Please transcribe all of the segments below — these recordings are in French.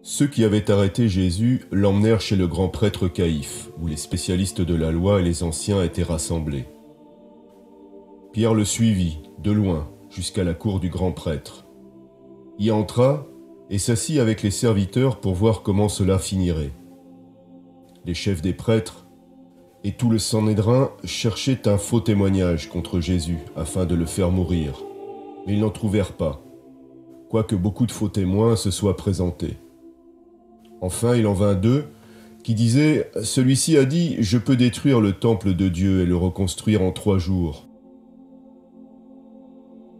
Ceux qui avaient arrêté Jésus l'emmenèrent chez le grand prêtre Caïphe, où les spécialistes de la loi et les anciens étaient rassemblés. Pierre le suivit, de loin, jusqu'à la cour du grand prêtre. Y entra et s'assit avec les serviteurs pour voir comment cela finirait. Les chefs des prêtres et tout le Sanhédrin cherchaient un faux témoignage contre Jésus afin de le faire mourir, mais ils n'en trouvèrent pas, quoique beaucoup de faux témoins se soient présentés. Enfin, il en vint deux qui disaient « Celui-ci a dit, je peux détruire le temple de Dieu et le reconstruire en 3 jours. »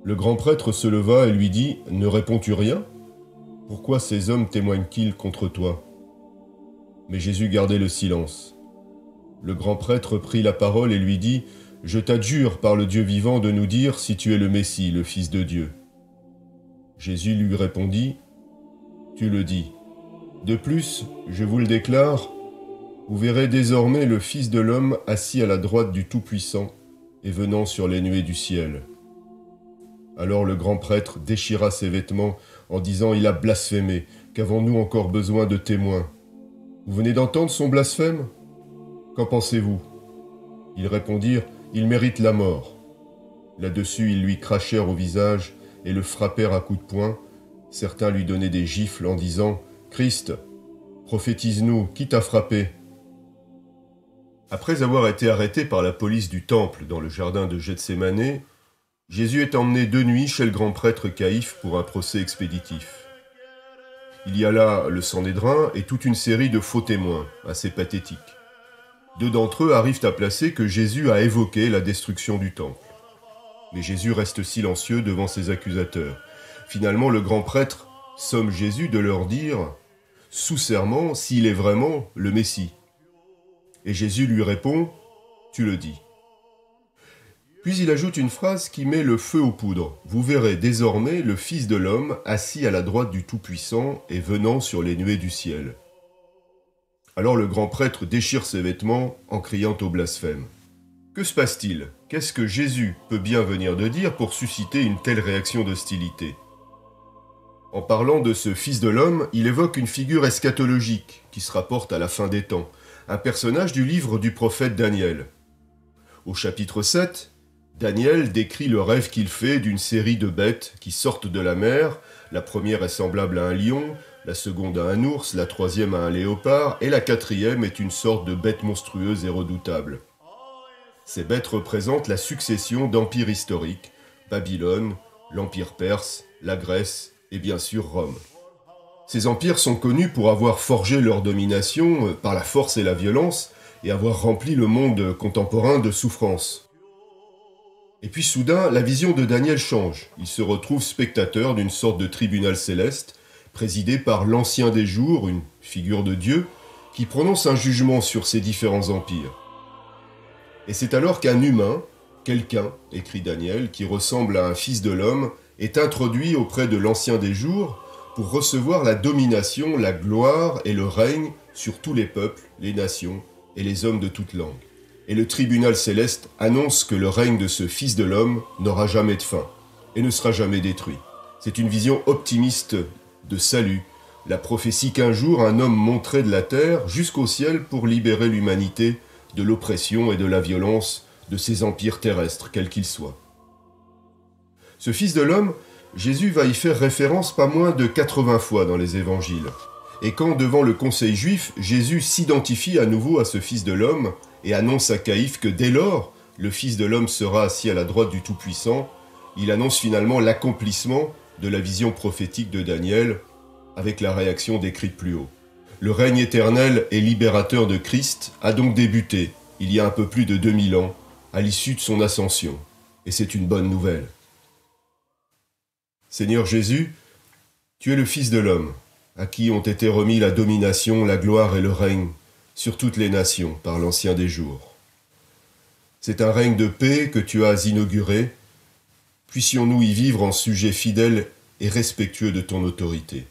Le grand prêtre se leva et lui dit « Ne réponds-tu rien? Pourquoi ces hommes témoignent-ils contre toi ?» Mais Jésus gardait le silence. Le grand prêtre prit la parole et lui dit « Je t'adjure par le Dieu vivant de nous dire si tu es le Messie, le Fils de Dieu. » Jésus lui répondit « Tu le dis. De plus, je vous le déclare, vous verrez désormais le Fils de l'homme assis à la droite du Tout-Puissant et venant sur les nuées du ciel. » Alors le grand prêtre déchira ses vêtements en disant « Il a blasphémé, qu'avons-nous encore besoin de témoins? Vous venez d'entendre son blasphème? Qu'en pensez-vous » Ils répondirent « Il mérite la mort. » Là-dessus, ils lui crachèrent au visage et le frappèrent à coups de poing. Certains lui donnaient des gifles en disant « Christ, prophétise-nous, qui t'a frappé ?» Après avoir été arrêté par la police du temple dans le jardin de Gethsémanée, Jésus est emmené de nuit chez le grand prêtre Caïphe pour un procès expéditif. Il y a là le Sanhédrin et toute une série de faux témoins, assez pathétiques. 2 d'entre eux arrivent à placer que Jésus a évoqué la destruction du temple. Mais Jésus reste silencieux devant ses accusateurs. Finalement, le grand prêtre somme Jésus de leur dire, sous serment, s'il est vraiment le Messie. Et Jésus lui répond, « Tu le dis. » Puis il ajoute une phrase qui met le feu aux poudres. « Vous verrez désormais le Fils de l'homme assis à la droite du Tout-Puissant et venant sur les nuées du ciel. » Alors le grand prêtre déchire ses vêtements en criant au blasphème. Que se passe-t-il? Qu'est-ce que Jésus peut bien venir de dire pour susciter une telle réaction d'hostilité? En parlant de ce Fils de l'homme, il évoque une figure eschatologique qui se rapporte à la fin des temps, un personnage du livre du prophète Daniel. Au chapitre 7, Daniel décrit le rêve qu'il fait d'une série de bêtes qui sortent de la mer. La première est semblable à un lion, la seconde à un ours, la troisième à un léopard, et la quatrième est une sorte de bête monstrueuse et redoutable. Ces bêtes représentent la succession d'empires historiques, Babylone, l'Empire perse, la Grèce et bien sûr Rome. Ces empires sont connus pour avoir forgé leur domination par la force et la violence et avoir rempli le monde contemporain de souffrances. Et puis soudain, la vision de Daniel change. Il se retrouve spectateur d'une sorte de tribunal céleste, présidé par l'Ancien des Jours, une figure de Dieu, qui prononce un jugement sur ces différents empires. Et c'est alors qu'un humain, quelqu'un, écrit Daniel, qui ressemble à un fils de l'homme, est introduit auprès de l'Ancien des Jours pour recevoir la domination, la gloire et le règne sur tous les peuples, les nations et les hommes de toute langue. Et le tribunal céleste annonce que le règne de ce Fils de l'homme n'aura jamais de fin et ne sera jamais détruit. C'est une vision optimiste de salut, la prophétie qu'un jour un homme monterait de la terre jusqu'au ciel pour libérer l'humanité de l'oppression et de la violence de ces empires terrestres, quels qu'ils soient. Ce Fils de l'homme, Jésus va y faire référence pas moins de 80 fois dans les évangiles. Et quand, devant le conseil juif, Jésus s'identifie à nouveau à ce Fils de l'homme et annonce à Caïphe que dès lors, le Fils de l'homme sera assis à la droite du Tout-Puissant, il annonce finalement l'accomplissement de la vision prophétique de Daniel avec la réaction décrite plus haut. Le règne éternel et libérateur de Christ a donc débuté, il y a un peu plus de 2000 ans, à l'issue de son ascension. Et c'est une bonne nouvelle. Seigneur Jésus, tu es le Fils de l'homme, à qui ont été remis la domination, la gloire et le règne sur toutes les nations par l'Ancien des Jours. C'est un règne de paix que tu as inauguré. Puissions-nous y vivre en sujets fidèles et respectueux de ton autorité.